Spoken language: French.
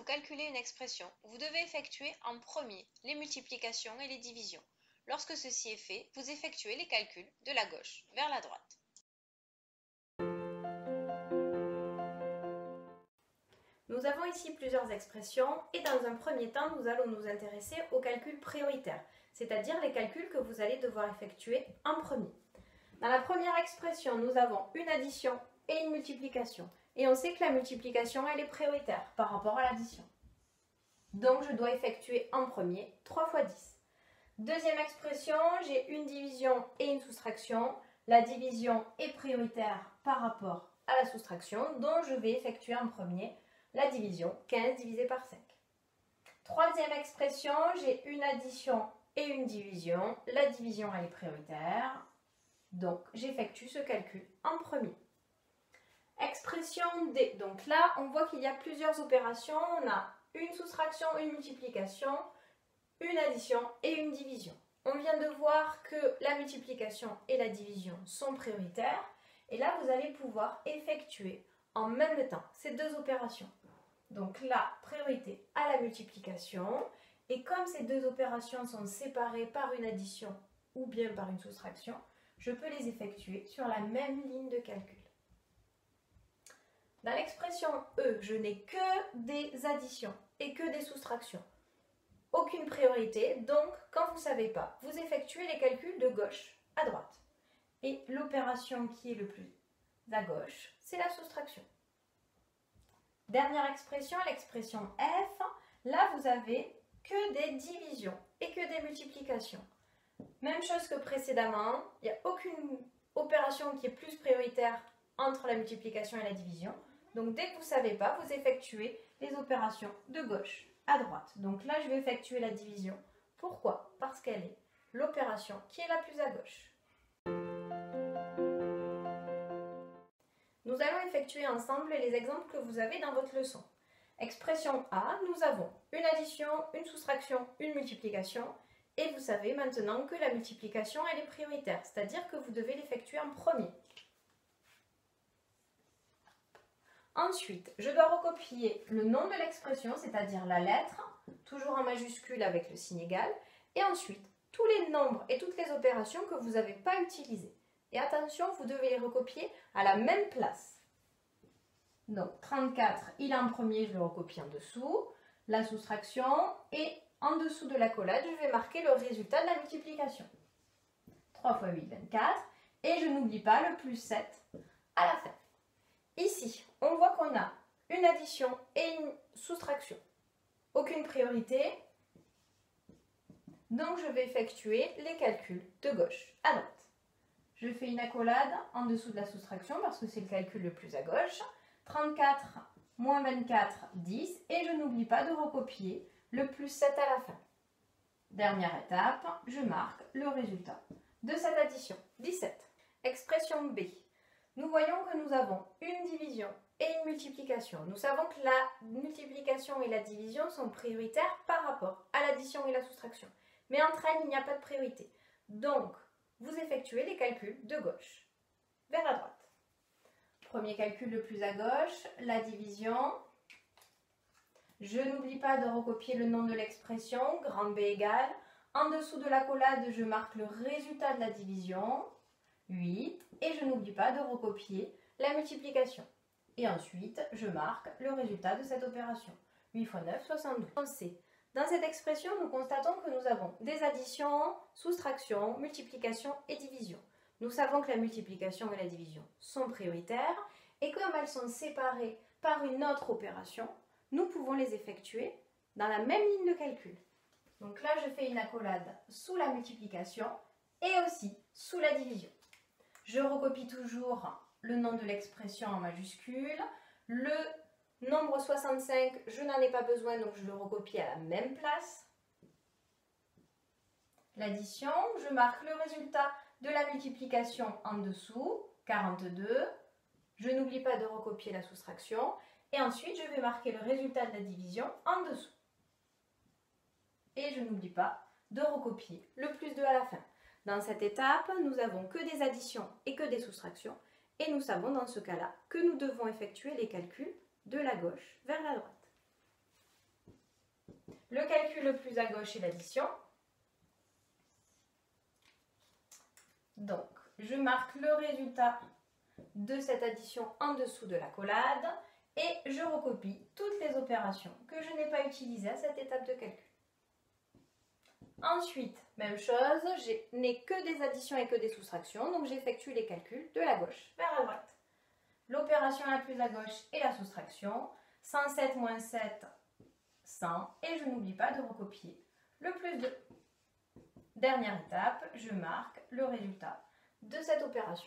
calculer une expression, vous devez effectuer en premier les multiplications et les divisions. Lorsque ceci est fait, vous effectuez les calculs de la gauche vers la droite. Nous avons ici plusieurs expressions et dans un premier temps, nous allons nous intéresser aux calculs prioritaires, c'est-à-dire les calculs que vous allez devoir effectuer en premier. Dans la première expression, nous avons une addition et une multiplication. Et on sait que la multiplication, elle est prioritaire par rapport à l'addition. Donc, je dois effectuer en premier 3 fois 10. Deuxième expression, j'ai une division et une soustraction. La division est prioritaire par rapport à la soustraction, donc je vais effectuer en premier la division, 15 divisé par 5. Troisième expression, j'ai une addition et une division. La division, elle est prioritaire, donc j'effectue ce calcul en premier. Expression D. Donc là, on voit qu'il y a plusieurs opérations. On a une soustraction, une multiplication, une addition et une division. On vient de voir que la multiplication et la division sont prioritaires. Et là, vous allez pouvoir effectuer en même temps ces deux opérations. Donc là, priorité à la multiplication. Et comme ces deux opérations sont séparées par une addition ou bien par une soustraction, je peux les effectuer sur la même ligne de calcul. Dans l'expression E, je n'ai que des additions et que des soustractions. Aucune priorité, donc quand vous ne savez pas, vous effectuez les calculs de gauche à droite. Et l'opération qui est le plus à gauche, c'est la soustraction. Dernière expression, l'expression F. Là, vous avez que des divisions et que des multiplications. Même chose que précédemment, il n'y a aucune opération qui est plus prioritaire entre la multiplication et la division. Donc, dès que vous ne savez pas, vous effectuez les opérations de gauche à droite. Donc là, je vais effectuer la division. Pourquoi? Parce qu'elle est l'opération qui est la plus à gauche. Nous allons effectuer ensemble les exemples que vous avez dans votre leçon. Expression A, nous avons une addition, une soustraction, une multiplication. Et vous savez maintenant que la multiplication, elle est prioritaire, c'est-à-dire que vous devez l'effectuer en premier. Ensuite, je dois recopier le nom de l'expression, c'est-à-dire la lettre, toujours en majuscule avec le signe égal, et ensuite tous les nombres et toutes les opérations que vous n'avez pas utilisées. Et attention, vous devez les recopier à la même place. Donc 34, il est en premier, je le recopie en dessous, la soustraction, et en dessous de l'accolade, je vais marquer le résultat de la multiplication. 3 fois 8, 24, et je n'oublie pas le plus 7 à la fin. Ici, on voit qu'on a une addition et une soustraction. Aucune priorité. Donc, je vais effectuer les calculs de gauche à droite. Je fais une accolade en dessous de la soustraction parce que c'est le calcul le plus à gauche. 34 moins 24, 10. Et je n'oublie pas de recopier le plus 7 à la fin. Dernière étape, je marque le résultat de cette addition, 17. Expression B. Nous voyons que nous avons une division et une multiplication. Nous savons que la multiplication et la division sont prioritaires par rapport à l'addition et la soustraction. Mais entre elles, il n'y a pas de priorité. Donc, vous effectuez les calculs de gauche vers la droite. Premier calcul le plus à gauche, la division. Je n'oublie pas de recopier le nom de l'expression, grand B égale. En dessous de l'accolade, je marque le résultat de la division. 8, et je n'oublie pas de recopier la multiplication. Et ensuite, je marque le résultat de cette opération. 8 fois 9, 72. C. Dans cette expression, nous constatons que nous avons des additions, soustractions, multiplications et divisions. Nous savons que la multiplication et la division sont prioritaires, et comme elles sont séparées par une autre opération, nous pouvons les effectuer dans la même ligne de calcul. Donc là, je fais une accolade sous la multiplication et aussi sous la division. Je recopie toujours le nom de l'expression en majuscule. Le nombre 65, je n'en ai pas besoin, donc je le recopie à la même place. L'addition, je marque le résultat de la multiplication en dessous, 42. Je n'oublie pas de recopier la soustraction. Et ensuite, je vais marquer le résultat de la division en dessous. Et je n'oublie pas de recopier le plus 2 à la fin. Dans cette étape, nous n'avons que des additions et que des soustractions. Et nous savons dans ce cas-là que nous devons effectuer les calculs de la gauche vers la droite. Le calcul le plus à gauche est l'addition. Donc, je marque le résultat de cette addition en dessous de l'accolade et je recopie toutes les opérations que je n'ai pas utilisées à cette étape de calcul. Ensuite, même chose, je n'ai que des additions et que des soustractions, donc j'effectue les calculs de la gauche vers la droite. L'opération la plus à gauche est la soustraction, 107 moins 7, 100, et je n'oublie pas de recopier le plus 2. Dernière étape, je marque le résultat de cette opération.